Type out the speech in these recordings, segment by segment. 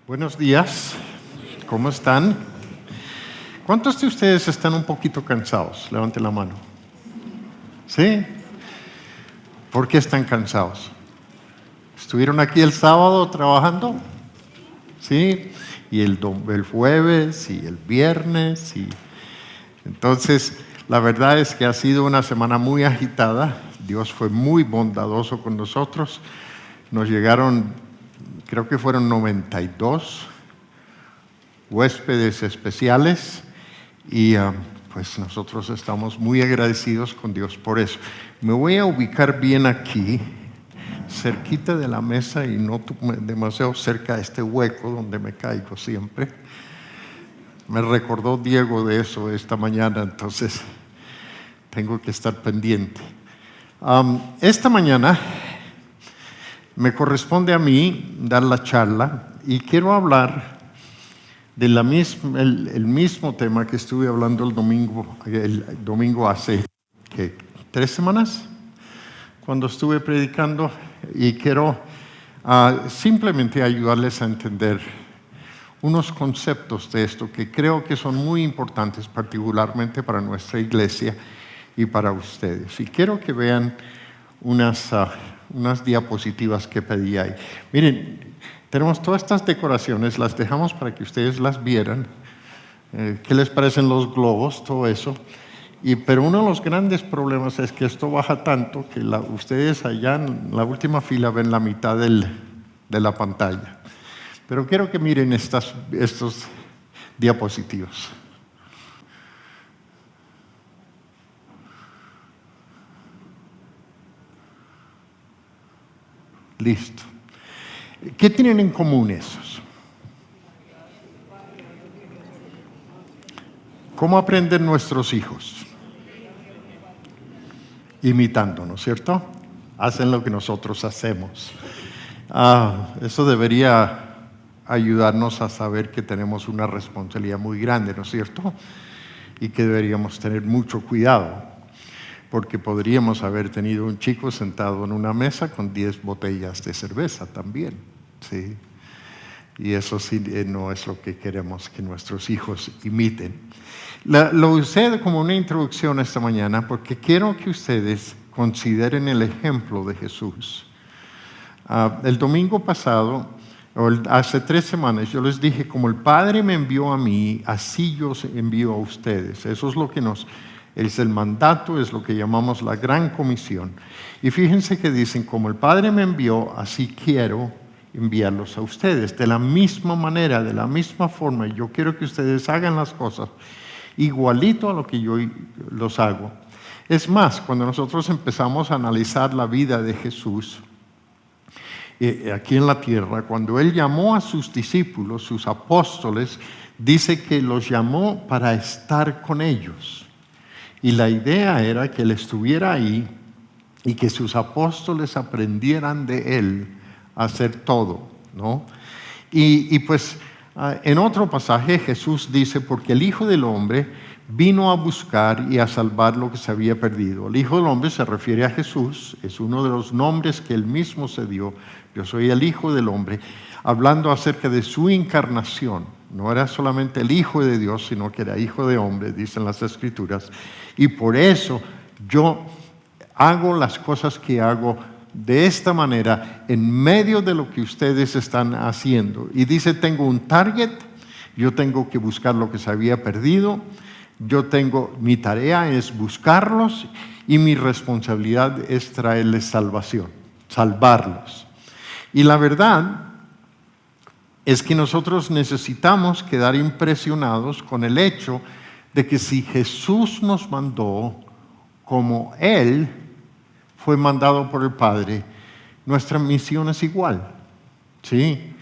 Buenos días, ¿cómo están? ¿Cuántos de ustedes están un poquito cansados? Levanten la mano. ¿Sí? ¿Por qué están cansados? ¿Estuvieron aquí el sábado trabajando? ¿Sí? Y el jueves y el viernes. Entonces, la verdad es que ha sido una semana muy agitada. Dios fue muy bondadoso con nosotros. Nos llegaron, creo que fueron 92 huéspedes especiales y pues nosotros estamos muy agradecidos con Dios por eso. Me voy a ubicar bien aquí, cerquita de la mesa y no demasiado cerca de este hueco donde me caigo siempre. Me recordó Diego de eso esta mañana, entonces tengo que estar pendiente. Esta mañana me corresponde a mí dar la charla y quiero hablar del el mismo tema que estuve hablando el domingo hace 3 semanas, cuando estuve predicando, y quiero simplemente ayudarles a entender unos conceptos de esto que creo que son muy importantes, particularmente para nuestra iglesia y para ustedes. Y quiero que vean unas diapositivas que pedí ahí. Miren, tenemos todas estas decoraciones, las dejamos para que ustedes las vieran. ¿Qué les parecen los globos? Todo eso. Pero uno de los grandes problemas es que esto baja tanto que ustedes allá en la última fila ven la mitad de la pantalla. Pero quiero que miren estos diapositivas. Listo. ¿Qué tienen en común esos? ¿Cómo aprenden nuestros hijos? Imitándonos, ¿cierto? Hacen lo que nosotros hacemos. Eso debería ayudarnos a saber que tenemos una responsabilidad muy grande, ¿no es cierto? Y que deberíamos tener mucho cuidado, porque podríamos haber tenido un chico sentado en una mesa con 10 botellas de cerveza también, ¿sí? Y eso sí no es lo que queremos que nuestros hijos imiten. Lo usé como una introducción esta mañana porque quiero que ustedes consideren el ejemplo de Jesús. El domingo pasado, hace 3 semanas, yo les dije, como el Padre me envió a mí, así yo envío a ustedes. Eso es lo que es el mandato, es lo que llamamos la gran comisión. Y fíjense que dicen, como el Padre me envió, así quiero enviarlos a ustedes. De la misma manera, de la misma forma, yo quiero que ustedes hagan las cosas igualito a lo que yo los hago. Es más, cuando nosotros empezamos a analizar la vida de Jesús aquí en la tierra, cuando Él llamó a sus discípulos, sus apóstoles, dice que los llamó para estar con ellos. Y la idea era que Él estuviera ahí y que sus apóstoles aprendieran de Él a hacer todo, ¿no? Y pues en otro pasaje Jesús dice, porque el Hijo del Hombre vino a buscar y a salvar lo que se había perdido. El Hijo del Hombre se refiere a Jesús, es uno de los nombres que Él mismo se dio. Yo soy el Hijo del Hombre, hablando acerca de su encarnación. No era solamente el Hijo de Dios, sino que era Hijo de Hombre, dicen las Escrituras. Y por eso yo hago las cosas que hago de esta manera en medio de lo que ustedes están haciendo. Y dice, tengo un target, yo tengo que buscar lo que se había perdido, mi tarea es buscarlos y mi responsabilidad es traerles salvación, salvarlos. Y la verdad es que nosotros necesitamos quedar impresionados con el hecho de que si Jesús nos mandó como Él fue mandado por el Padre, nuestra misión es igual, ¿sí?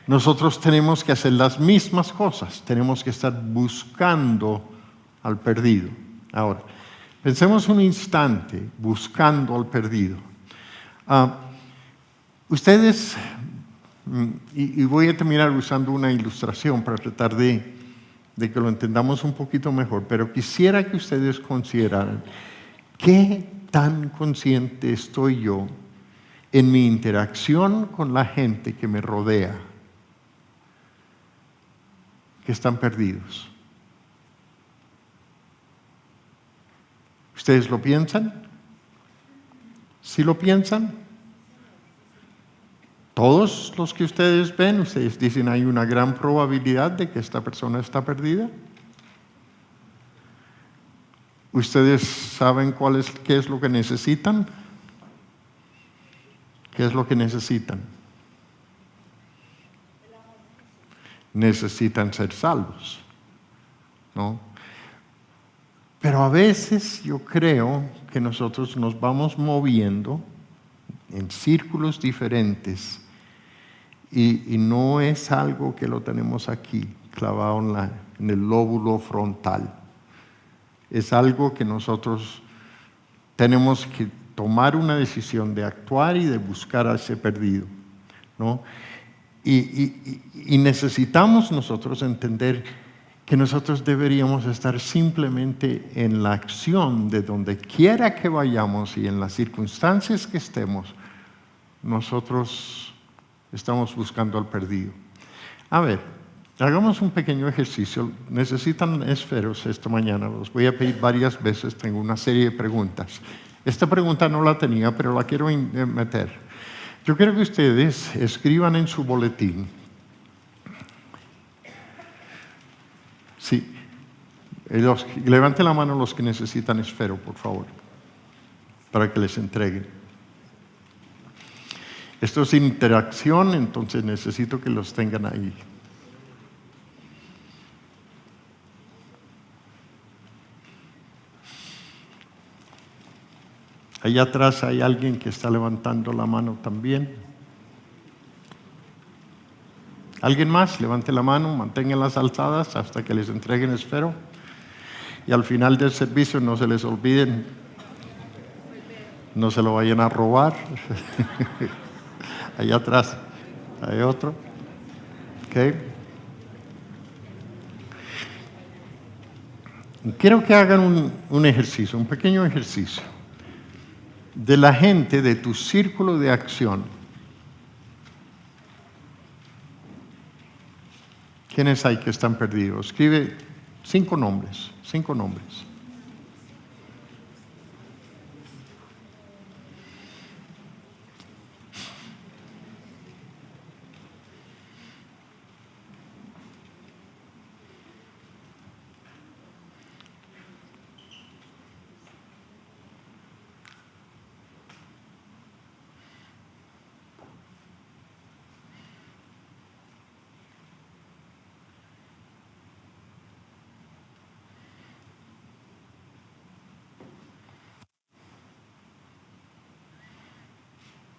Nosotros tenemos que hacer las mismas cosas, tenemos que estar buscando al perdido. Ahora, pensemos un instante buscando al perdido. Ustedes, y voy a terminar usando una ilustración para tratar de que lo entendamos un poquito mejor, pero quisiera que ustedes consideraran qué tan consciente estoy yo en mi interacción con la gente que me rodea. que están perdidos? ¿Ustedes lo piensan? ¿Sí lo piensan? Todos los que ustedes ven, ustedes dicen hay una gran probabilidad de que esta persona está perdida. ¿Ustedes saben qué es lo que necesitan? ¿Qué es lo que necesitan? Necesitan ser salvos, ¿no? Pero a veces yo creo que nosotros nos vamos moviendo en círculos diferentes y no es algo que lo tenemos aquí, clavado en el lóbulo frontal. Es algo que nosotros tenemos que tomar una decisión de actuar y de buscar a ese perdido, ¿no? Y necesitamos nosotros entender que nosotros deberíamos estar simplemente en la acción de donde quiera que vayamos y en las circunstancias que estemos, nosotros estamos buscando al perdido. A ver, hagamos un pequeño ejercicio. Necesitan esferos esta mañana, los voy a pedir varias veces, tengo una serie de preguntas. Esta pregunta no la tenía, pero la quiero meter. Yo quiero que ustedes escriban en su boletín. Sí, levanten la mano los que necesitan esfero, por favor, para que les entreguen. Esto es interacción, entonces necesito que los tengan ahí. Allá atrás hay alguien que está levantando la mano también. ¿Alguien más? Levante la mano, manténganlas alzadas hasta que les entreguen esfero. Y al final del servicio no se les olviden, no se lo vayan a robar. Allá atrás hay otro. Okay. Quiero que hagan un ejercicio, un pequeño ejercicio, de la gente de tu círculo de acción. ¿Quiénes hay que están perdidos? Escribe 5 nombres, 5 nombres.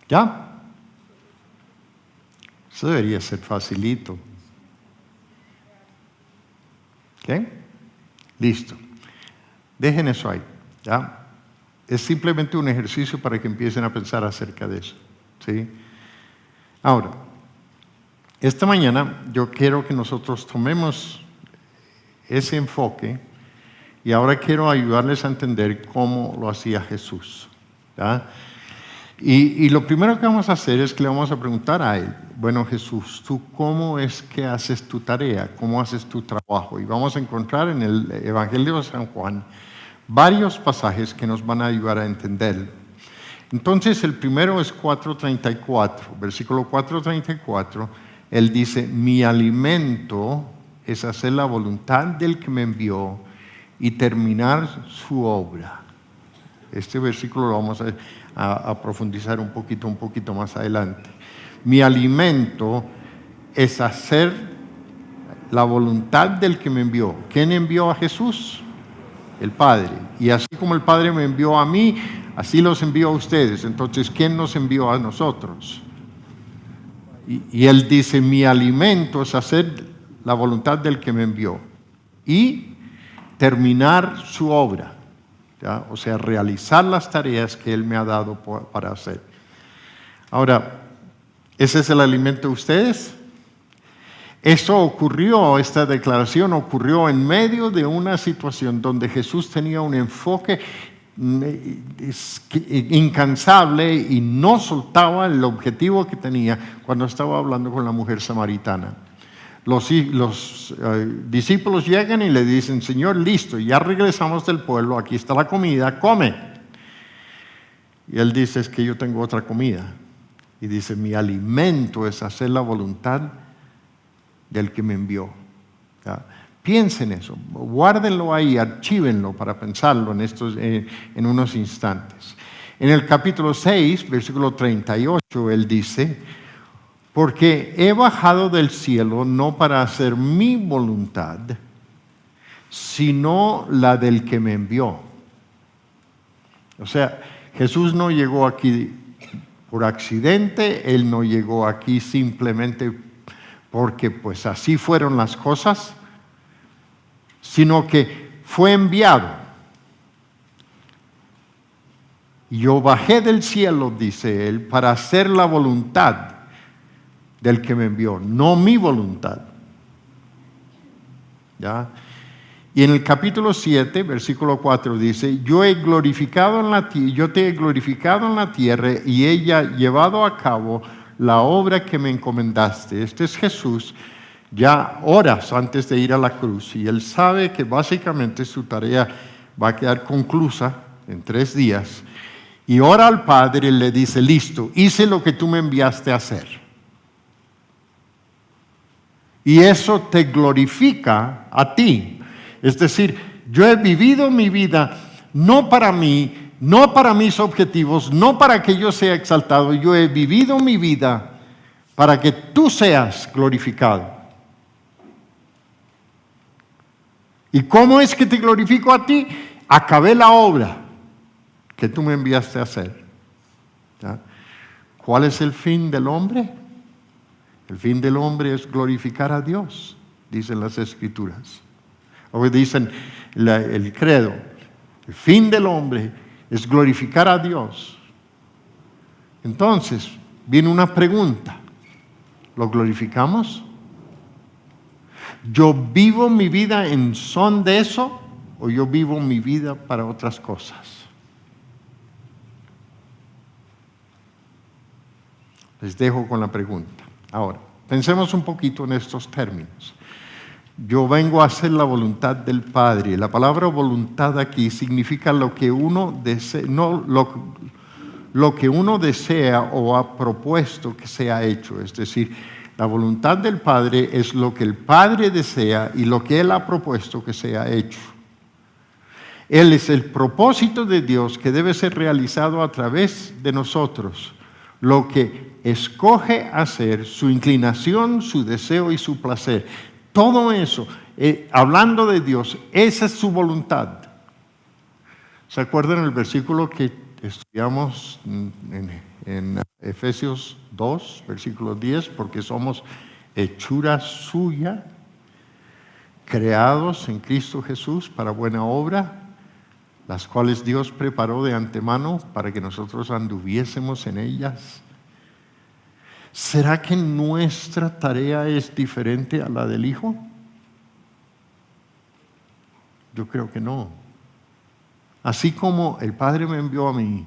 ¿Ya? Eso debería ser facilito. ¿Ok? Listo. Dejen eso ahí. ¿Ya? Es simplemente un ejercicio para que empiecen a pensar acerca de eso. ¿Sí? Ahora, esta mañana yo quiero que nosotros tomemos ese enfoque y ahora quiero ayudarles a entender cómo lo hacía Jesús. ¿Ya? Y lo primero que vamos a hacer es que le vamos a preguntar a él, bueno Jesús, ¿tú cómo es que haces tu tarea? ¿Cómo haces tu trabajo? Y vamos a encontrar en el Evangelio de San Juan varios pasajes que nos van a ayudar a entenderlo. Entonces el primero es 4:34, versículo 4:34, él dice, mi alimento es hacer la voluntad del que me envió y terminar su obra. Este versículo lo vamos a profundizar un poquito más adelante. Mi alimento es hacer la voluntad del que me envió. ¿Quién envió a Jesús? El Padre. Y así como el Padre me envió a mí, así los envió a ustedes. Entonces, ¿quién nos envió a nosotros? Y él dice, mi alimento es hacer la voluntad del que me envió y terminar su obra. ¿Ya? O sea, realizar las tareas que Él me ha dado para hacer. Ahora, ¿ese es el alimento de ustedes? Esta declaración ocurrió en medio de una situación donde Jesús tenía un enfoque incansable y no soltaba el objetivo que tenía cuando estaba hablando con la mujer samaritana. los discípulos llegan y le dicen, Señor, listo, ya regresamos del pueblo, aquí está la comida, come. Y él dice, es que yo tengo otra comida. Y dice, mi alimento es hacer la voluntad del que me envió. ¿Ya? Piensen eso, guárdenlo ahí, archívenlo para pensarlo en unos instantes. En el capítulo 6, versículo 38, él dice, porque he bajado del cielo no para hacer mi voluntad, sino la del que me envió. O sea, Jesús no llegó aquí por accidente, Él no llegó aquí simplemente porque pues así fueron las cosas, sino que fue enviado. Y yo bajé del cielo, dice Él, para hacer la voluntad del que me envió, no mi voluntad. ¿Ya? Y en el capítulo 7, versículo 4 dice, yo te he glorificado en la tierra y he llevado a cabo la obra que me encomendaste. Este es Jesús, ya horas antes de ir a la cruz, y él sabe que básicamente su tarea va a quedar conclusa en 3 días, y ora al Padre y le dice, listo, hice lo que tú me enviaste a hacer. Y eso te glorifica a ti. Es decir, yo he vivido mi vida no para mí, no para mis objetivos, no para que yo sea exaltado. Yo he vivido mi vida para que tú seas glorificado. ¿Y cómo es que te glorifico a ti? Acabé la obra que tú me enviaste a hacer. ¿Ya? ¿Cuál es el fin del hombre? El fin del hombre es glorificar a Dios, dicen las Escrituras. O dicen el credo, el fin del hombre es glorificar a Dios. Entonces, viene una pregunta, ¿lo glorificamos? ¿Yo vivo mi vida en son de eso o yo vivo mi vida para otras cosas? Les dejo con la pregunta. Ahora, pensemos un poquito en estos términos. Yo vengo a hacer la voluntad del Padre. La palabra voluntad aquí significa lo que uno desea, no lo que uno desea o ha propuesto que sea hecho. Es decir, la voluntad del Padre es lo que el Padre desea y lo que Él ha propuesto que sea hecho. Él es el propósito de Dios que debe ser realizado a través de nosotros. Lo que escoge hacer, su inclinación, su deseo y su placer. Todo eso, hablando de Dios, esa es su voluntad. ¿Se acuerdan el versículo que estudiamos en Efesios 2, versículo 10? Porque somos hechura suya, creados en Cristo Jesús para buena obra, las cuales Dios preparó de antemano para que nosotros anduviésemos en ellas. ¿Será que nuestra tarea es diferente a la del Hijo? Yo creo que no. Así como el Padre me envió a mí,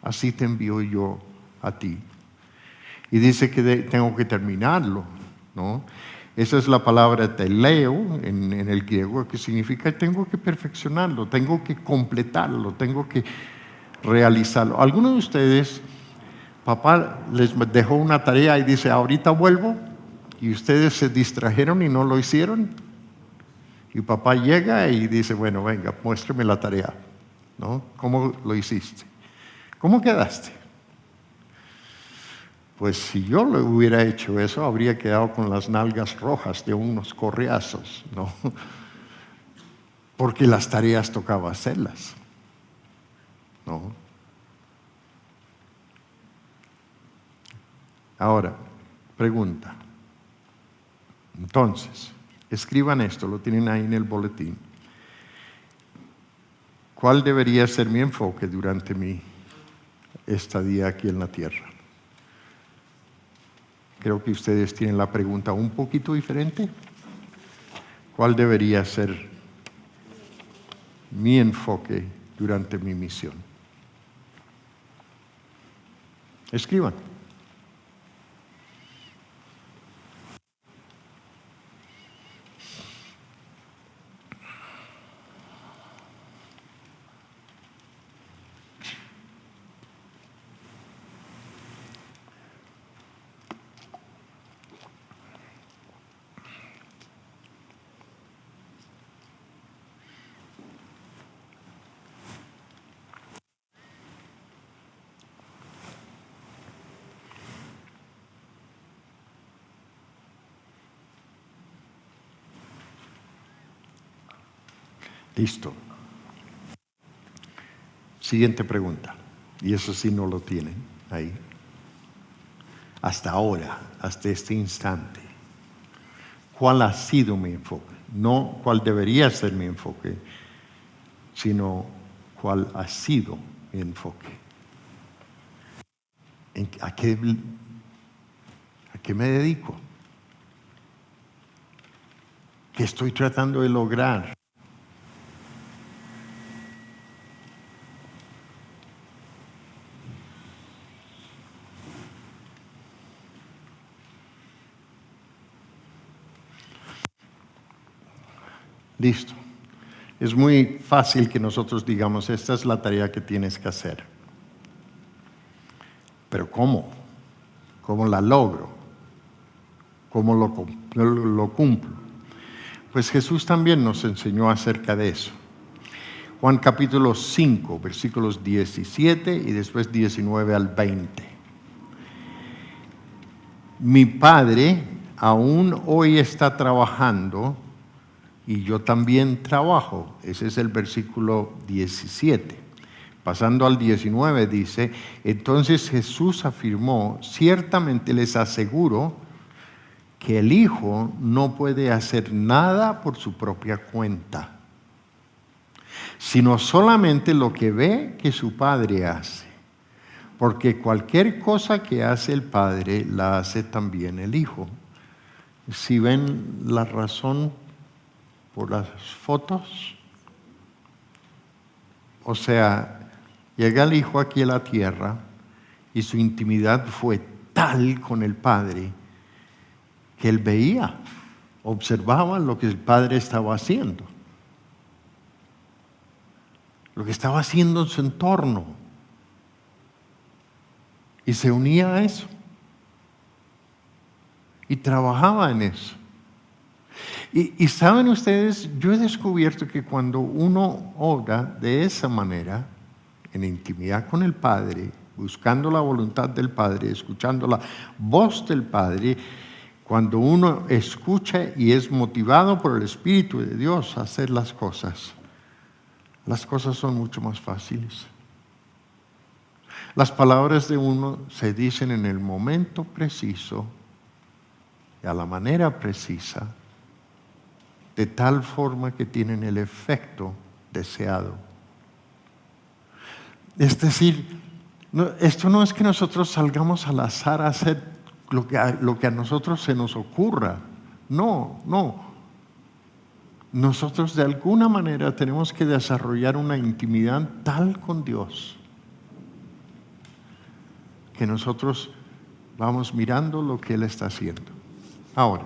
así te envío yo a ti. Y dice que tengo que terminarlo, ¿no? Esa es la palabra teleo en el griego, que significa tengo que perfeccionarlo, tengo que completarlo, tengo que realizarlo. ¿Alguno de ustedes, papá les dejó una tarea y dice, ahorita vuelvo, y ustedes se distrajeron y no lo hicieron? Y papá llega y dice, bueno, venga, muéstrame la tarea, ¿no? ¿Cómo lo hiciste? ¿Cómo quedaste? Pues si yo lo hubiera hecho eso, habría quedado con las nalgas rojas de unos correazos, ¿no? Porque las tareas tocaba hacerlas, ¿no? Ahora, pregunta. Entonces, escriban esto, lo tienen ahí en el boletín. ¿Cuál debería ser mi enfoque durante mi estadía aquí en la tierra? Creo que ustedes tienen la pregunta un poquito diferente. ¿Cuál debería ser mi enfoque durante mi misión? Escriban. Listo. Siguiente pregunta. Y eso sí no lo tienen ahí. Hasta ahora, hasta este instante, ¿cuál ha sido mi enfoque? No cuál debería ser mi enfoque, sino cuál ha sido mi enfoque. ¿A qué me dedico? ¿Qué estoy tratando de lograr? Listo. Es muy fácil que nosotros digamos, esta es la tarea que tienes que hacer. Pero ¿cómo? ¿Cómo la logro? ¿Cómo lo cumplo? Pues Jesús también nos enseñó acerca de eso. Juan capítulo 5, versículos 17 y después 19 al 20. Mi Padre aún hoy está trabajando y yo también trabajo. Ese es el versículo 17. Pasando al 19 dice, entonces Jesús afirmó, ciertamente les aseguro que el Hijo no puede hacer nada por su propia cuenta, sino solamente lo que ve que su Padre hace. Porque cualquier cosa que hace el Padre, la hace también el Hijo. Si ven la razón por las fotos, o sea, llega el Hijo aquí a la tierra y su intimidad fue tal con el Padre que él veía, observaba lo que el Padre estaba haciendo, lo que estaba haciendo en su entorno, y se unía a eso, y trabajaba en eso. Y saben ustedes, yo he descubierto que cuando uno obra de esa manera, en intimidad con el Padre, buscando la voluntad del Padre, escuchando la voz del Padre, cuando uno escucha y es motivado por el Espíritu de Dios a hacer las cosas son mucho más fáciles. Las palabras de uno se dicen en el momento preciso y a la manera precisa, de tal forma que tienen el efecto deseado. Es decir, esto no es que nosotros salgamos al azar a hacer lo que a nosotros se nos ocurra. No. Nosotros de alguna manera tenemos que desarrollar una intimidad tal con Dios que nosotros vamos mirando lo que Él está haciendo. Ahora,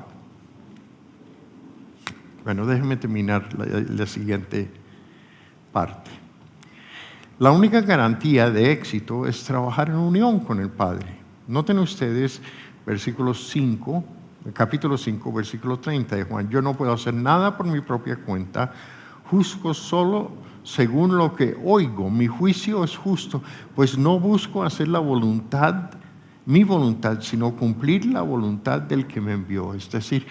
bueno, déjenme terminar la siguiente parte. La única garantía de éxito es trabajar en unión con el Padre. Noten ustedes capítulo 5, versículo 30 de Juan. Yo no puedo hacer nada por mi propia cuenta, juzgo solo según lo que oigo. Mi juicio es justo, pues no busco hacer mi voluntad, sino cumplir la voluntad del que me envió. Es decir,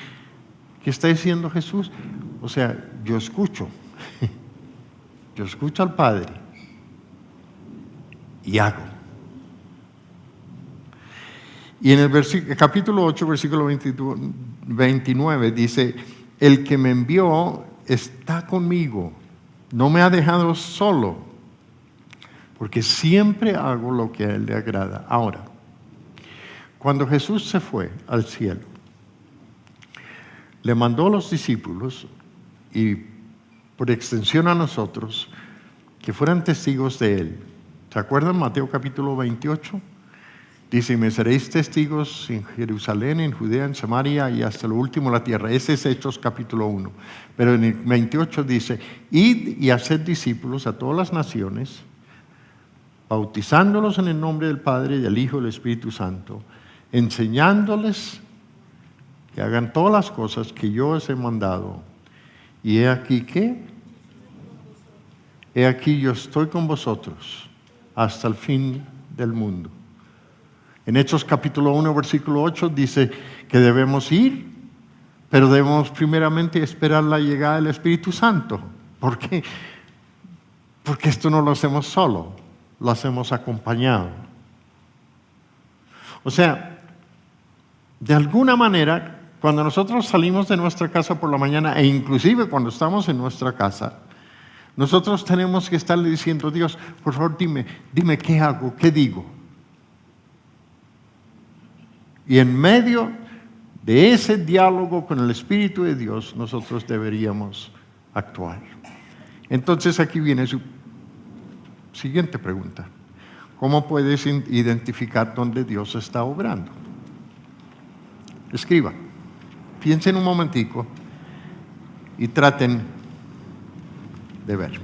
¿qué está diciendo Jesús? O sea, yo escucho al Padre y hago. Y en el capítulo 8, versículo 29 dice, el que me envió está conmigo, no me ha dejado solo, porque siempre hago lo que a Él le agrada. Ahora, cuando Jesús se fue al cielo, le mandó a los discípulos y por extensión a nosotros que fueran testigos de Él. ¿Se acuerdan Mateo capítulo 28? Dice, me seréis testigos en Jerusalén, en Judea, en Samaria y hasta lo último de la tierra. Ese es Hechos capítulo 1. Pero en el 28 dice, id y haced discípulos a todas las naciones, bautizándolos en el nombre del Padre, del Hijo y del Espíritu Santo, enseñándoles que hagan todas las cosas que yo os he mandado. Y he aquí que, he aquí yo estoy con vosotros hasta el fin del mundo. En Hechos capítulo 1, versículo 8 dice que debemos ir, pero debemos primeramente esperar la llegada del Espíritu Santo. ¿Por qué? Porque esto no lo hacemos solo, lo hacemos acompañado. O sea, de alguna manera, cuando nosotros salimos de nuestra casa por la mañana, e inclusive cuando estamos en nuestra casa, nosotros tenemos que estarle diciendo: Dios, por favor, dime qué hago, qué digo. Y en medio de ese diálogo con el Espíritu de Dios, nosotros deberíamos actuar. Entonces aquí viene su siguiente pregunta: ¿cómo puedes identificar dónde Dios está obrando? Escriban, piensen un momentico y traten de ver.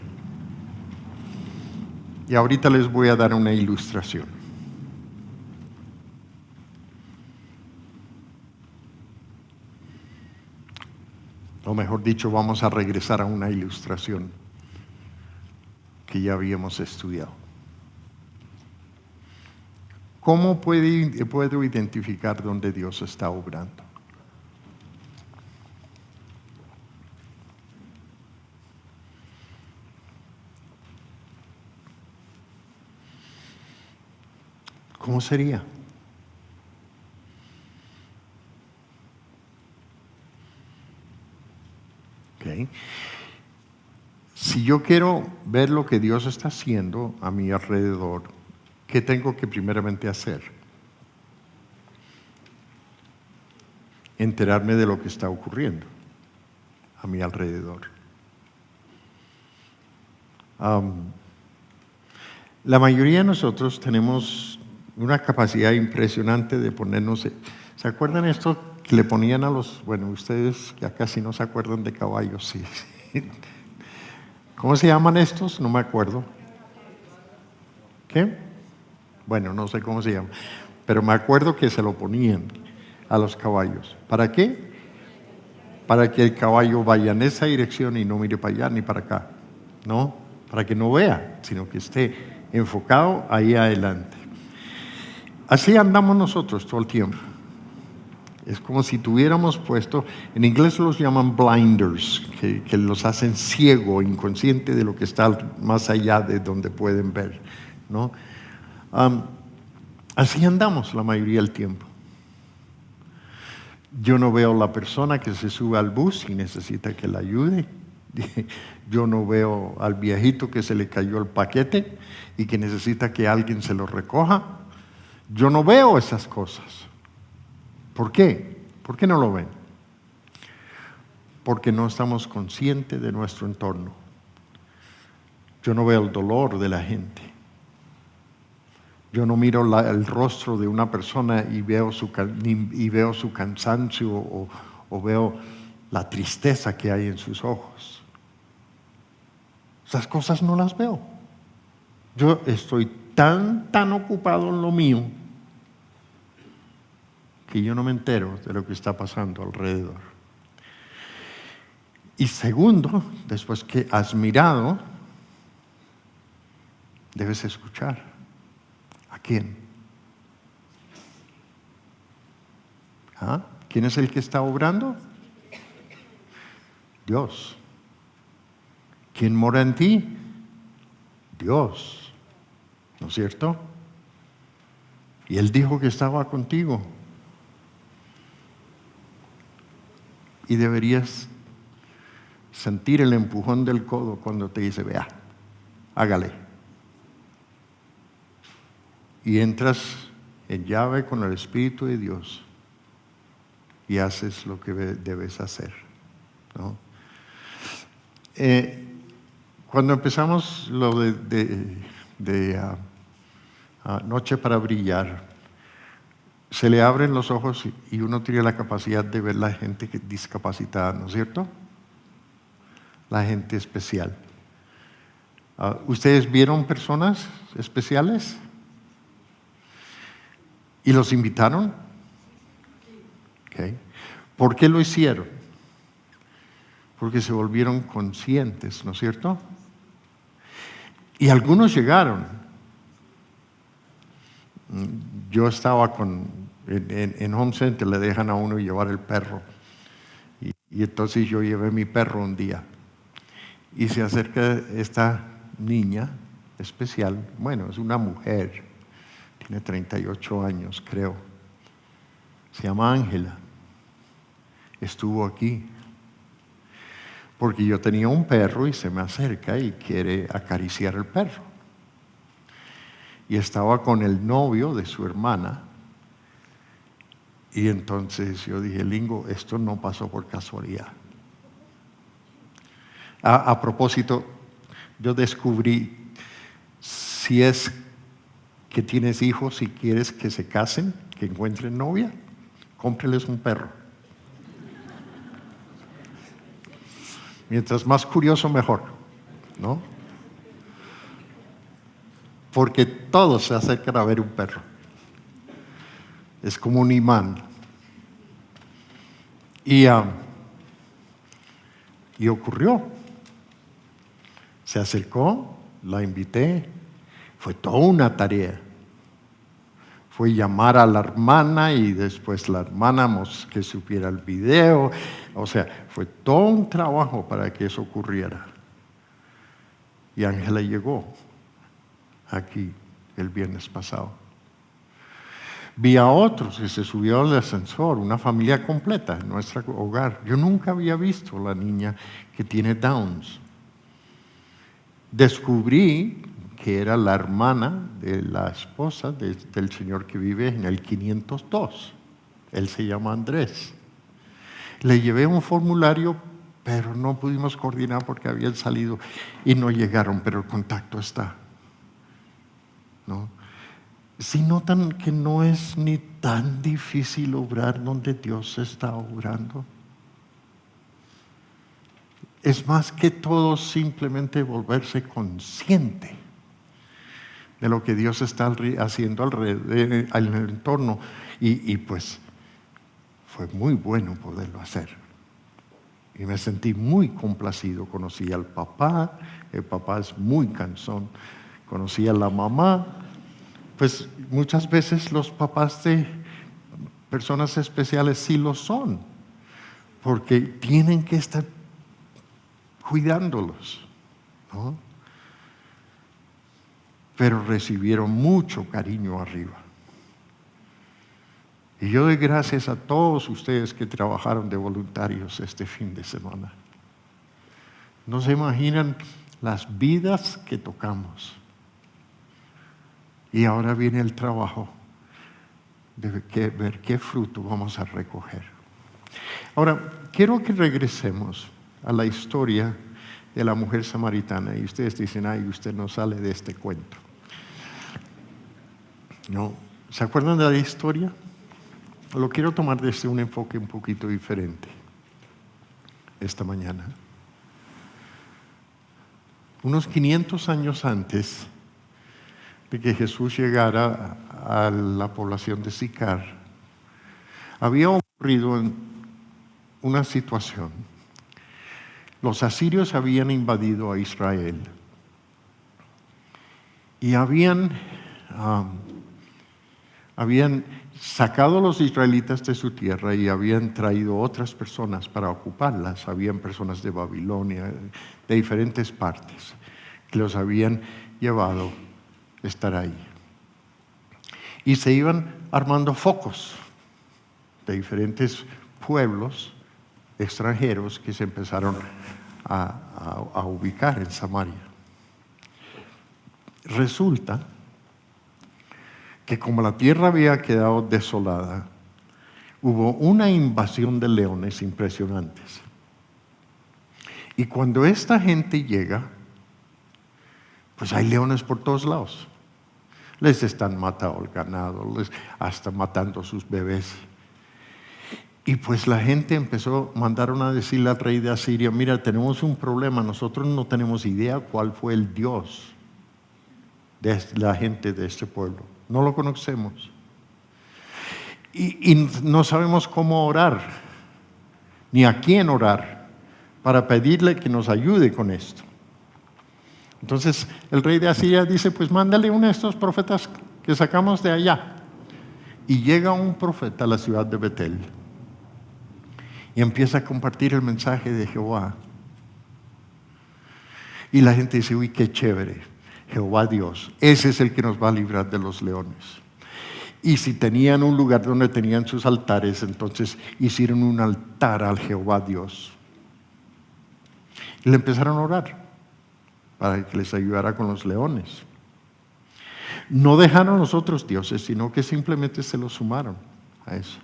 Y ahorita les voy a dar una ilustración. O mejor dicho, vamos a regresar a una ilustración que ya habíamos estudiado. ¿Cómo puedo identificar dónde Dios está obrando? ¿Cómo sería? Okay. Si yo quiero ver lo que Dios está haciendo a mi alrededor, ¿qué tengo que primeramente hacer? Enterarme de lo que está ocurriendo a mi alrededor. La mayoría de nosotros tenemos una capacidad impresionante de ponernos... ¿Se acuerdan esto que le ponían a los... Bueno, ustedes ya casi no se acuerdan de caballos, sí. ¿Cómo se llaman estos? No me acuerdo. ¿Qué? Bueno, no sé cómo se llama. Pero me acuerdo que se lo ponían a los caballos. ¿Para qué? Para que el caballo vaya en esa dirección y no mire para allá ni para acá. ¿No? Para que no vea, sino que esté enfocado ahí adelante. Así andamos nosotros todo el tiempo. Es como si tuviéramos puesto, en inglés los llaman blinders, que los hacen ciego, inconsciente de lo que está más allá de donde pueden ver, ¿no? Así andamos la mayoría del tiempo. Yo no veo la persona que se sube al bus y necesita que la ayude. Yo no veo al viejito que se le cayó el paquete y que necesita que alguien se lo recoja. Yo no veo esas cosas. ¿Por qué? ¿Por qué no lo ven? Porque no estamos conscientes de nuestro entorno. Yo no veo el dolor de la gente. Yo no miro el rostro de una persona y veo su cansancio o veo la tristeza que hay en sus ojos. Esas cosas no las veo. Yo estoy tan ocupado en lo mío que yo no me entero de lo que está pasando alrededor. Y segundo, después que has mirado, debes escuchar. ¿A quién? ¿Ah? ¿Quién es el que está obrando? Dios. ¿Quién mora en ti? Dios. ¿No es cierto? Y Él dijo que estaba contigo. Y deberías sentir el empujón del codo cuando te dice: vea, hágale. Y entras en llave con el Espíritu de Dios y haces lo que debes hacer, ¿no? Cuando empezamos lo de Noche para Brillar, se le abren los ojos y uno tiene la capacidad de ver la gente discapacitada, ¿no es cierto? La gente especial. ¿Ustedes vieron personas especiales? ¿Y los invitaron? Okay. ¿Por qué lo hicieron? Porque se volvieron conscientes, ¿no es cierto? Y algunos llegaron. Yo estaba en Home Center, le dejan a uno llevar el perro. Y entonces yo llevé mi perro un día. Y se acerca esta niña especial, bueno, es una mujer, tiene 38 años, creo. Se llama Ángela. Estuvo aquí. Porque yo tenía un perro y se me acerca y quiere acariciar el perro. Y estaba con el novio de su hermana. Y entonces yo dije, Lingo, esto no pasó por casualidad. A propósito, yo descubrí, si es que tienes hijos y quieres que se casen, que encuentren novia, cómpreles un perro. Mientras más curioso, mejor, ¿no? Porque todos se acercan a ver un perro. Es como un imán. Y ocurrió. Se acercó, la invité, fue toda una tarea. Fue llamar a la hermana y después la hermana que supiera el video. O sea, fue todo un trabajo para que eso ocurriera. Y Ángela llegó aquí el viernes pasado. Vi a otros que se subió al ascensor, una familia completa en nuestro hogar. Yo nunca había visto la niña que tiene Downs. Descubrí que era la hermana de la esposa del señor que vive en el 502. Él se llama Andrés. Le llevé un formulario, pero no pudimos coordinar porque habían salido y no llegaron, pero el contacto está. ¿No? Si notan que no es ni tan difícil obrar donde Dios está obrando. Es más que todo simplemente volverse consciente de lo que Dios está haciendo alrededor, en el entorno. Y pues fue muy bueno poderlo hacer. Y me sentí muy complacido. Conocí al papá, el papá es muy cansón. Conocí a la mamá. Pues muchas veces los papás de personas especiales sí lo son, porque tienen que estar cuidándolos, ¿no? Pero recibieron mucho cariño arriba. Y yo doy gracias a todos ustedes que trabajaron de voluntarios este fin de semana. No se imaginan las vidas que tocamos. Y ahora viene el trabajo de ver qué fruto vamos a recoger. Ahora, quiero que regresemos a la historia de la mujer samaritana. Y ustedes dicen, ay, usted no sale de este cuento. No. ¿Se acuerdan de la historia? Lo quiero tomar desde un enfoque un poquito diferente esta mañana. Unos 500 años antes de que Jesús llegara a la población de Sicar, había ocurrido una situación. Los asirios habían invadido a Israel y habían sacado a los israelitas de su tierra y habían traído otras personas para ocuparlas. Habían personas de Babilonia, de diferentes partes, que los habían llevado a estar ahí. Y se iban armando focos de diferentes pueblos extranjeros que se empezaron a ubicar en Samaria. Resulta que como la tierra había quedado desolada, hubo una invasión de leones impresionantes. Y cuando esta gente llega, pues hay leones por todos lados. Les están matando el ganado, hasta matando a sus bebés. Y pues la gente mandaron a decirle al rey de Asiria, mira, tenemos un problema, nosotros no tenemos idea cuál fue el Dios de la gente de este pueblo. No lo conocemos. Y no sabemos cómo orar, ni a quién orar, para pedirle que nos ayude con esto. Entonces el rey de Asiria dice, pues mándale uno de estos profetas que sacamos de allá. Y llega un profeta a la ciudad de Betel y empieza a compartir el mensaje de Jehová. Y la gente dice, uy, qué chévere, Jehová Dios, ese es el que nos va a librar de los leones. Y si tenían un lugar donde tenían sus altares, entonces hicieron un altar al Jehová Dios. Y le empezaron a orar para que les ayudara con los leones. No dejaron los otros dioses, sino que simplemente se los sumaron a eso.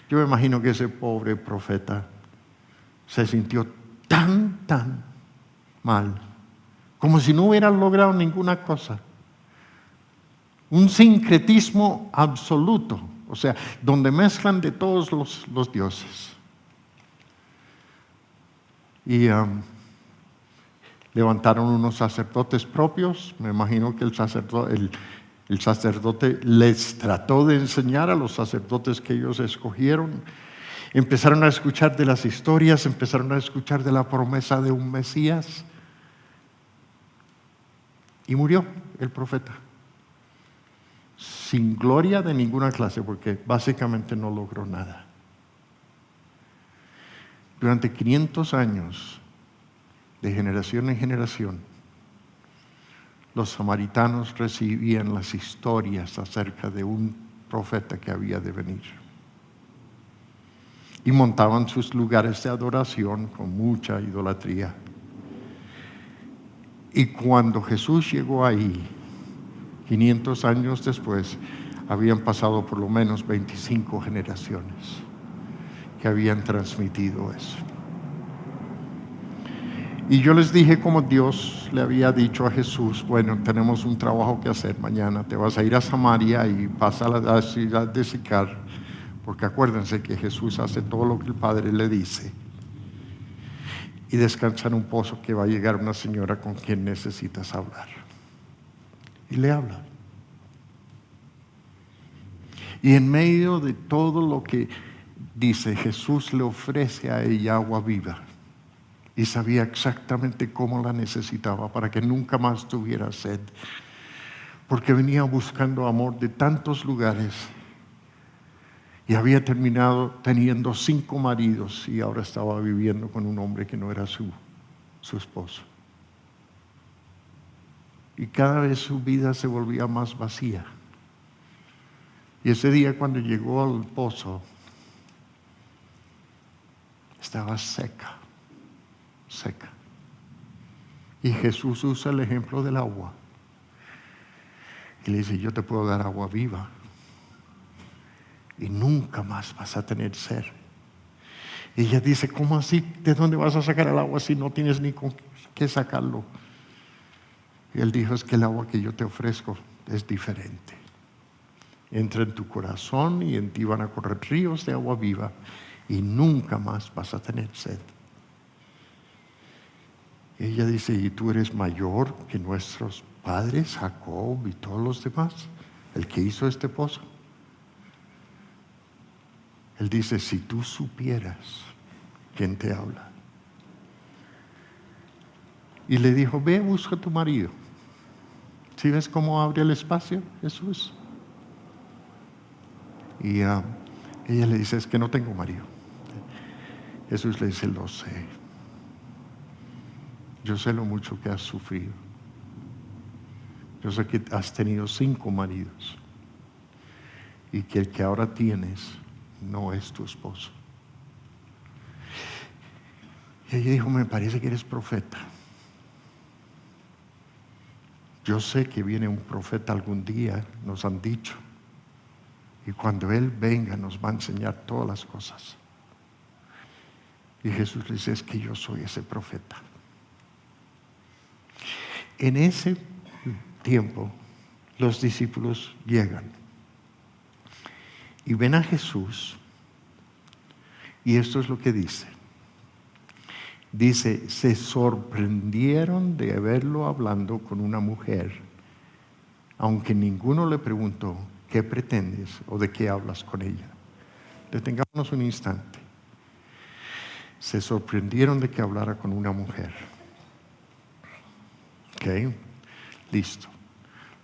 Yo me imagino que ese pobre profeta se sintió tan mal, como si no hubieran logrado ninguna cosa. Un sincretismo absoluto, o sea, donde mezclan de todos los dioses. Y levantaron unos sacerdotes propios. Me imagino que el sacerdote les trató de enseñar a los sacerdotes que ellos escogieron. Empezaron a escuchar de las historias, empezaron a escuchar de la promesa de un Mesías. Y murió el profeta. Sin gloria de ninguna clase, porque básicamente no logró nada. Durante 500 años, de generación en generación, los samaritanos recibían las historias acerca de un profeta que había de venir. Y montaban sus lugares de adoración con mucha idolatría. Y cuando Jesús llegó ahí, 500 años después, habían pasado por lo menos 25 generaciones que habían transmitido eso. Y yo les dije como Dios le había dicho a Jesús, bueno, tenemos un trabajo que hacer mañana, te vas a ir a Samaria y pasa a la ciudad de Sicar, porque acuérdense que Jesús hace todo lo que el Padre le dice, y descansa en un pozo que va a llegar una señora con quien necesitas hablar. Y le habla. Y en medio de todo lo que dice, Jesús le ofrece a ella agua viva. Y sabía exactamente cómo la necesitaba para que nunca más tuviera sed. Porque venía buscando amor de tantos lugares. Y había terminado teniendo 5 maridos y ahora estaba viviendo con un hombre que no era su esposo. Y cada vez su vida se volvía más vacía. Y ese día cuando llegó al pozo, estaba seca. Y Jesús usa el ejemplo del agua. Y le dice, yo te puedo dar agua viva. Y nunca más vas a tener sed. Y ella dice, ¿cómo así? ¿De dónde vas a sacar el agua si no tienes ni con qué sacarlo? Y él dijo, es que el agua que yo te ofrezco es diferente. Entra en tu corazón y en ti van a correr ríos de agua viva y nunca más vas a tener sed. Y ella dice, ¿y tú eres mayor que nuestros padres, Jacob y todos los demás? El que hizo este pozo. Él dice, si tú supieras quién te habla. Y le dijo, ve, busca a tu marido. ¿Sí ves cómo abre el espacio, Jesús? Y ella le dice, es que no tengo marido. Jesús le dice, lo sé. Yo sé lo mucho que has sufrido. Yo sé que has tenido 5 maridos. Y que el que ahora tienes no es tu esposo. Y ella dijo, me parece que eres profeta. Yo sé que viene un profeta algún día, nos han dicho. Y cuando Él venga nos va a enseñar todas las cosas. Y Jesús le dice, es que yo soy ese profeta. En ese tiempo, los discípulos llegan y ven a Jesús, y esto es lo que dice. Dice, se sorprendieron de verlo hablando con una mujer, aunque ninguno le preguntó, ¿qué pretendes o de qué hablas con ella? Detengámonos un instante. Se sorprendieron de que hablara con una mujer. Ok, listo.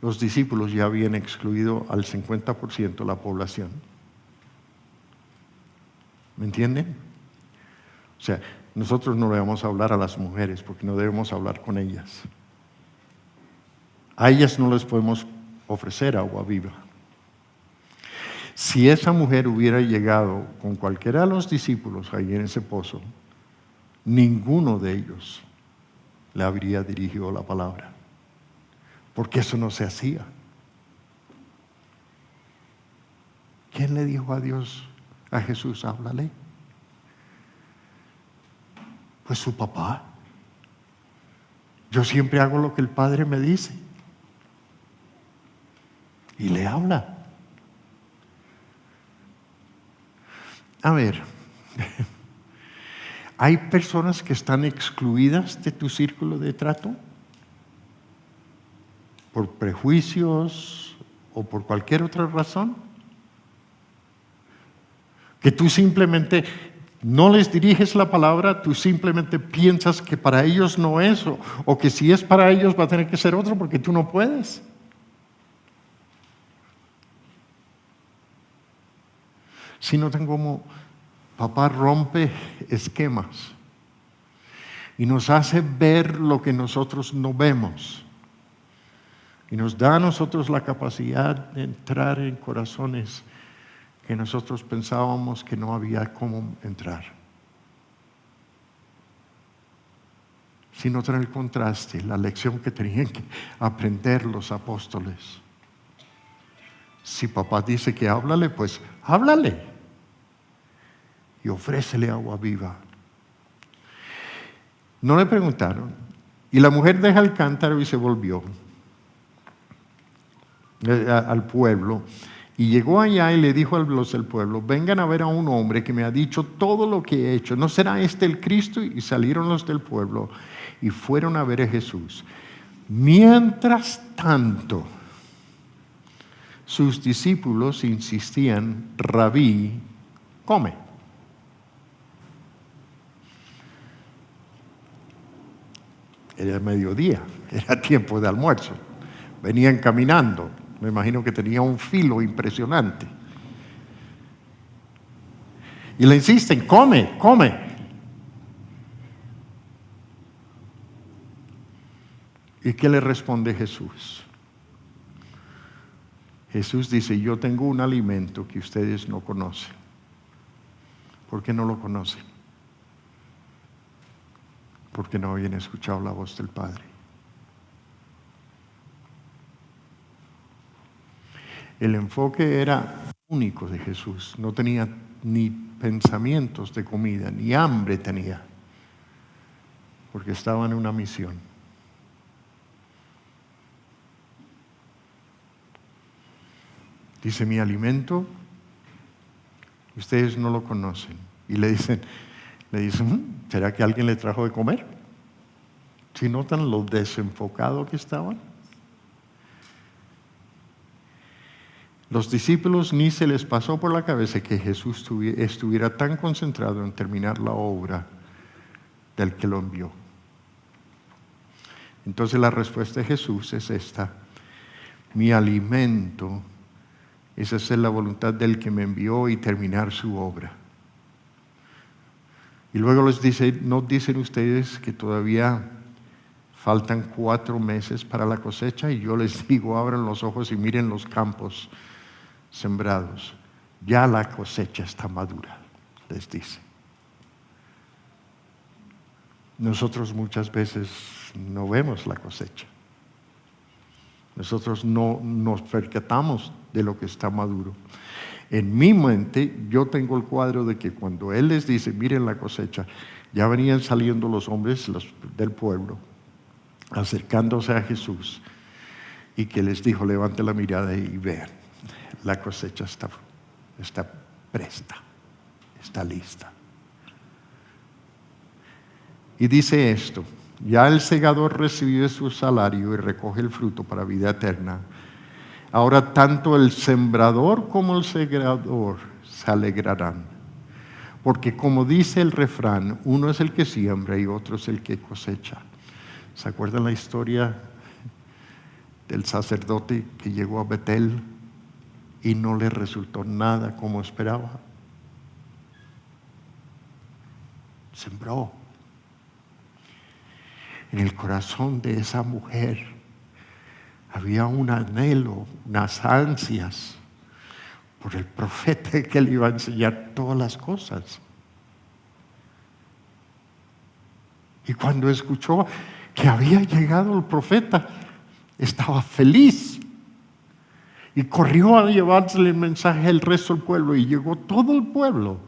Los discípulos ya habían excluido al 50% de la población. ¿Me entienden? O sea, Nosotros no le vamos a hablar a las mujeres porque no debemos hablar con ellas. A ellas no les podemos ofrecer agua viva. Si esa mujer hubiera llegado con cualquiera de los discípulos ahí en ese pozo, ninguno de ellos le habría dirigido la palabra, porque eso no se hacía. ¿Quién le dijo a Jesús, háblale? Pues su papá. Yo siempre hago lo que el Padre me dice. Y le habla. A ver, ¿hay personas que están excluidas de tu círculo de trato? ¿Por prejuicios o por cualquier otra razón? Que tú simplemente no les diriges la palabra, tú simplemente piensas que para ellos no es, o que si es para ellos va a tener que ser otro porque tú no puedes. Si notan cómo papá rompe esquemas y nos hace ver lo que nosotros no vemos y nos da a nosotros la capacidad de entrar en corazones que nosotros pensábamos que no había cómo entrar. Si notan el contraste, la lección que tenían que aprender los apóstoles. Si papá dice que háblale, pues háblale y ofrécele agua viva. No le preguntaron. Y la mujer deja el cántaro y se volvió al pueblo. Y llegó allá y le dijo a los del pueblo, vengan a ver a un hombre que me ha dicho todo lo que he hecho. ¿No será este el Cristo? Y salieron los del pueblo y fueron a ver a Jesús. Mientras tanto, sus discípulos insistían, Rabí, come. Era mediodía, era tiempo de almuerzo. Venían caminando. Me imagino que tenía un filo impresionante. Y le insisten, come, come. ¿Y qué le responde Jesús? Jesús dice, yo tengo un alimento que ustedes no conocen. ¿Por qué no lo conocen? Porque no habían escuchado la voz del Padre. El enfoque era único de Jesús. No tenía ni pensamientos de comida, ni hambre tenía, porque estaba en una misión. Dice, mi alimento, ustedes no lo conocen. Y le dicen, ¿será que alguien le trajo de comer? ¿Si notan lo desenfocado que estaban? Los discípulos ni se les pasó por la cabeza que Jesús estuviera tan concentrado en terminar la obra del que lo envió. Entonces la respuesta de Jesús es esta: mi alimento es hacer la voluntad del que me envió y terminar su obra. Y luego les dice, ¿no dicen ustedes que todavía faltan 4 meses para la cosecha? Y yo les digo, abran los ojos y miren los campos sembrados. Ya la cosecha está madura, les dice. Nosotros muchas veces no vemos la cosecha. Nosotros no nos percatamos de lo que está maduro. En mi mente, yo tengo el cuadro de que cuando Él les dice, miren la cosecha, ya venían saliendo los hombres del pueblo, acercándose a Jesús, y que les dijo, levante la mirada y vean, la cosecha está presta, está lista. Y dice esto, ya el segador recibe su salario y recoge el fruto para vida eterna. Ahora tanto el sembrador como el segador se alegrarán. Porque como dice el refrán, uno es el que siembra y otro es el que cosecha. ¿Se acuerdan la historia del sacerdote que llegó a Betel y no le resultó nada como esperaba? Sembró, En el corazón de esa mujer había un anhelo, unas ansias por el profeta que le iba a enseñar todas las cosas. Y cuando escuchó que había llegado el profeta, estaba feliz. Y corrió a llevársele el mensaje al resto del pueblo. Y llegó todo el pueblo.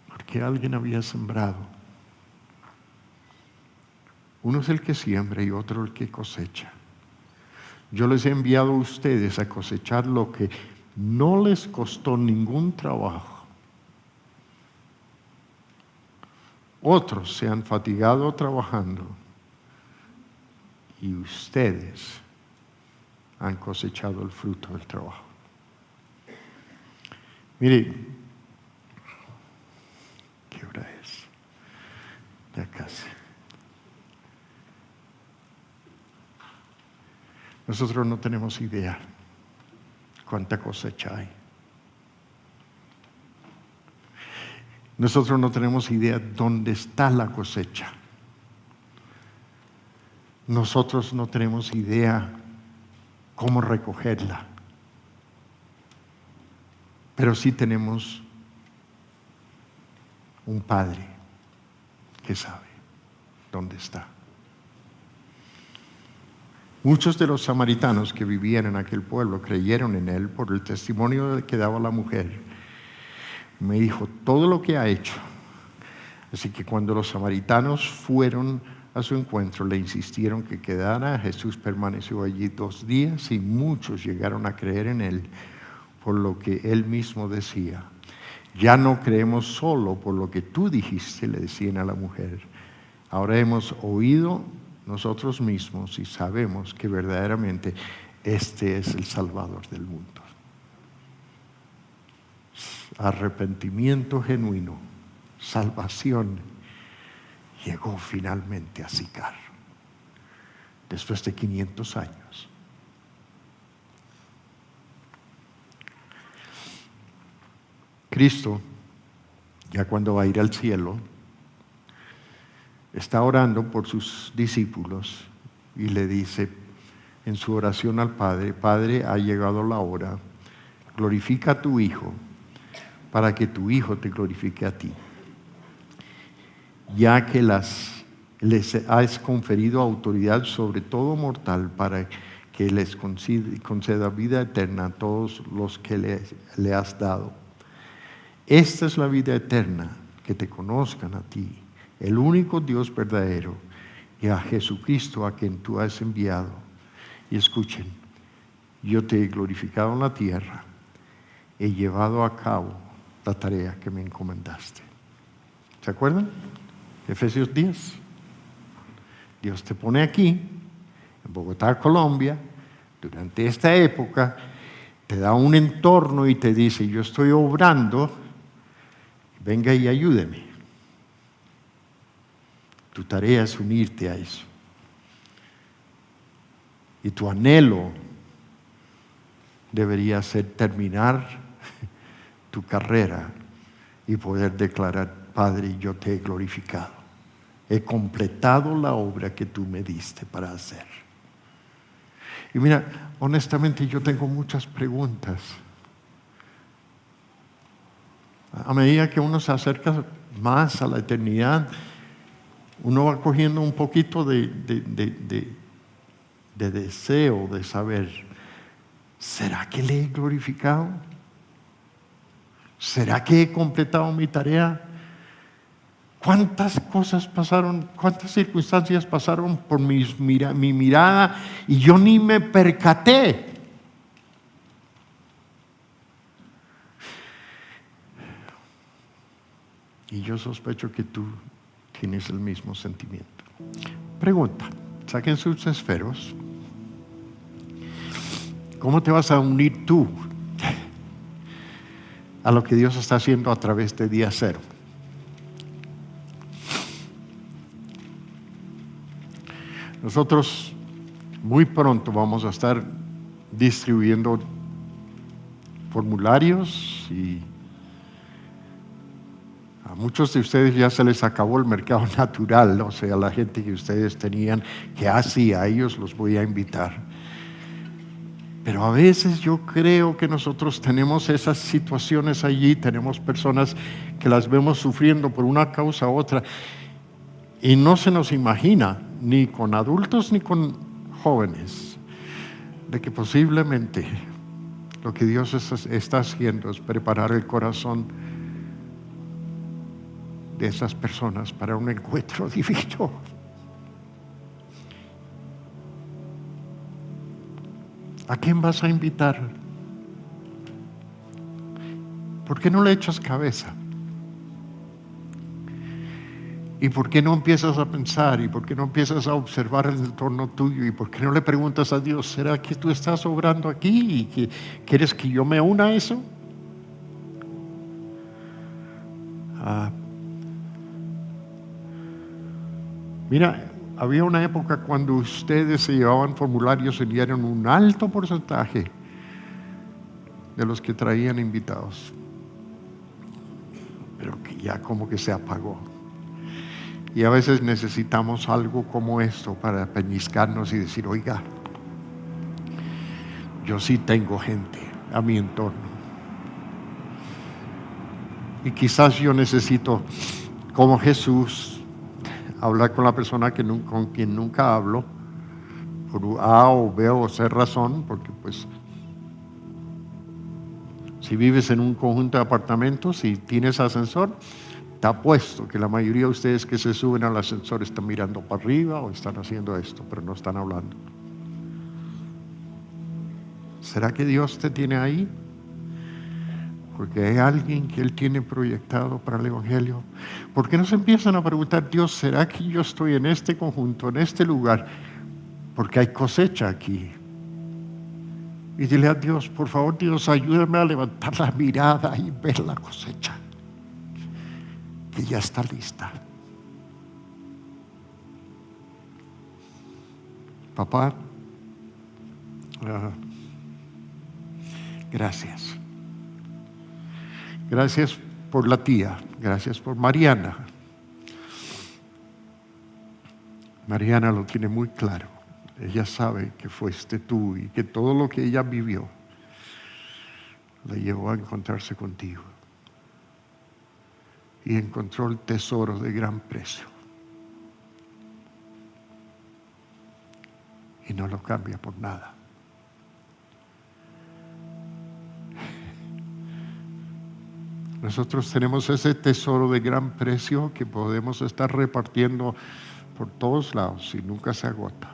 Porque alguien había sembrado. Uno es el que siembra y otro el que cosecha. Yo les he enviado a ustedes a cosechar lo que no les costó ningún trabajo. Otros se han fatigado trabajando y ustedes han cosechado el fruto del trabajo. Mire, ¿qué hora es? Ya casi. Nosotros no tenemos idea cuánta cosecha hay. Nosotros no tenemos idea dónde está la cosecha. Nosotros no tenemos idea cómo recogerla. Pero sí tenemos un Padre que sabe dónde está. Muchos de los samaritanos que vivían en aquel pueblo creyeron en él por el testimonio que daba la mujer. Me dijo todo lo que ha hecho. Así que cuando los samaritanos fueron a su encuentro, le insistieron que quedara. Jesús permaneció allí 2 días y muchos llegaron a creer en él por lo que él mismo decía. Ya no creemos solo por lo que tú dijiste, le decían a la mujer. Ahora hemos oído nosotros mismos y sabemos que verdaderamente este es el Salvador del mundo. Arrepentimiento genuino, salvación, llegó finalmente a Sicar, después de 500 años. Cristo, ya cuando va a ir al cielo, está orando por sus discípulos y le dice en su oración al Padre: Padre, ha llegado la hora, glorifica a tu Hijo, para que tu Hijo te glorifique a ti, ya que les has conferido autoridad sobre todo mortal para que les conceda vida eterna a todos los que le has dado. Esta es la vida eterna, que te conozcan a ti, el único Dios verdadero, y a Jesucristo a quien tú has enviado. Y escuchen, yo te he glorificado en la tierra, he llevado a cabo la tarea que me encomendaste. ¿Se acuerdan? Efesios 10. Dios te pone aquí, en Bogotá, Colombia, durante esta época, te da un entorno y te dice: yo estoy obrando, venga y ayúdeme. Tu tarea es unirte a eso. Y tu anhelo debería ser terminar tu carrera y poder declarar: Padre, yo te he glorificado. He completado la obra que tú me diste para hacer. Y mira, honestamente yo tengo muchas preguntas. A medida que uno se acerca más a la eternidad, uno va cogiendo un poquito de deseo de saber: ¿será que le he glorificado? ¿Será que he completado mi tarea? ¿Cuántas cosas pasaron, cuántas circunstancias pasaron por mi mirada y yo ni me percaté? Y yo sospecho que tú tienes el mismo sentimiento. Pregunta, saquen sus esferos. ¿Cómo te vas a unir tú a lo que Dios está haciendo a través de Día Cero? Nosotros muy pronto vamos a estar distribuyendo formularios y A muchos de ustedes ya se les acabó el mercado natural, o sea, la gente que ustedes tenían, que así a ellos los voy a invitar. Pero a veces yo creo que nosotros tenemos esas situaciones allí, tenemos personas que las vemos sufriendo por una causa u otra, y no se nos imagina, ni con adultos ni con jóvenes, de que posiblemente lo que Dios está haciendo es preparar el corazón de esas personas para un encuentro divino. ¿A quién vas a invitar? ¿Por qué no le echas cabeza? ¿Y por qué no empiezas a pensar? ¿Y por qué no empiezas a observar el entorno tuyo? ¿Y por qué no le preguntas a Dios, ¿será que tú estás obrando aquí y que quieres que yo me una a eso? Mira, había una época cuando ustedes se llevaban formularios y dieron un alto porcentaje de los que traían invitados, pero que ya como que se apagó. Y a veces necesitamos algo como esto para pellizcarnos y decir, oiga, yo sí tengo gente a mi entorno. Y quizás yo necesito, como Jesús, hablar con la persona con quien nunca hablo, por A o B o C razón, porque pues si vives en un conjunto de apartamentos y tienes ascensor, te apuesto que la mayoría de ustedes que se suben al ascensor están mirando para arriba o están haciendo esto, pero no están hablando. ¿Será que Dios te tiene ahí? Porque hay alguien que Él tiene proyectado para el Evangelio. ¿Por qué no se empiezan a preguntar, Dios, ¿será que yo estoy en este conjunto, en este lugar? Porque hay cosecha aquí. Y dile a Dios, por favor, Dios, ayúdame a levantar la mirada y ver la cosecha, que ya está lista. Papá, gracias. Gracias por la tía, gracias por Mariana. Mariana lo tiene muy claro. Ella sabe que fuiste tú y que todo lo que ella vivió la llevó a encontrarse contigo. Y encontró el tesoro de gran precio. Y no lo cambia por nada. Nosotros tenemos ese tesoro de gran precio que podemos estar repartiendo por todos lados y nunca se agota.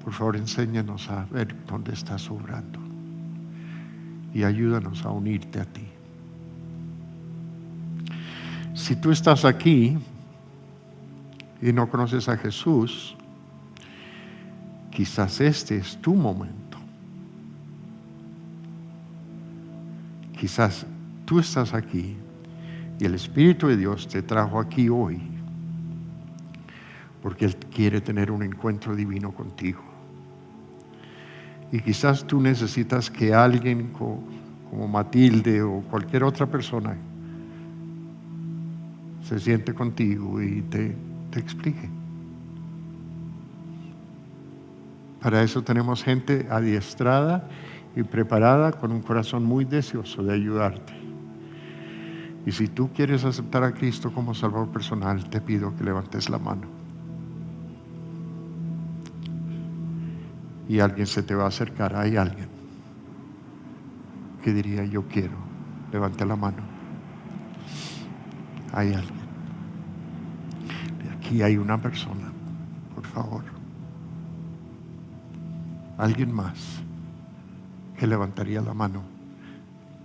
Por favor, enséñanos a ver dónde estás obrando y ayúdanos a unirte a ti. Si tú estás aquí y no conoces a Jesús, quizás este es tu momento. Quizás tú estás aquí y el Espíritu de Dios te trajo aquí hoy porque Él quiere tener un encuentro divino contigo. Y quizás tú necesitas que alguien como Matilde o cualquier otra persona se siente contigo y te explique. Para eso tenemos gente adiestrada y preparada con un corazón muy deseoso de ayudarte. Y si tú quieres aceptar a Cristo como Salvador personal, te pido que levantes la mano. Y alguien se te va a acercar. Hay alguien que diría, yo quiero. Levante la mano. Hay alguien. Aquí hay una persona, por favor. Alguien más que levantaría la mano.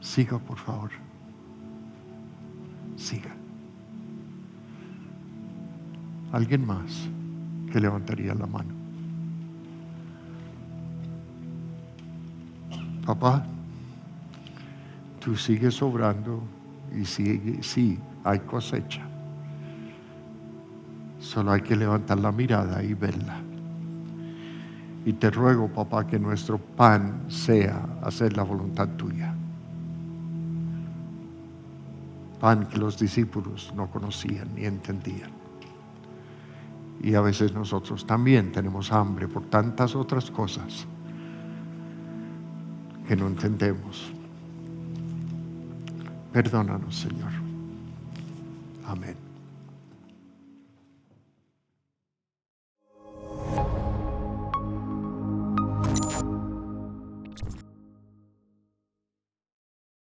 Siga, por favor. Siga. Alguien más que levantaría la mano. Papá, tú sigues obrando y sí, hay cosecha. Solo hay que levantar la mirada y verla. Y te ruego, papá, que nuestro pan sea hacer la voluntad tuya. pan que los discípulos no conocían ni entendían. Y a veces nosotros también tenemos hambre por tantas otras cosas que no entendemos. Perdónanos, Señor. Amén.